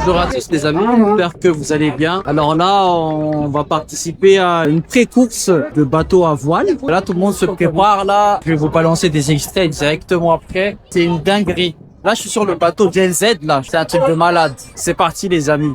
Bonjour à tous les amis, j'espère que vous allez bien. Alors là, on va participer à une pré-course de bateau à voile. Là, tout le monde se prépare là. Je vais vous balancer des extraits directement après. C'est une dinguerie. Là, je suis sur le bateau Gen Z là. C'est un truc de malade. C'est parti les amis.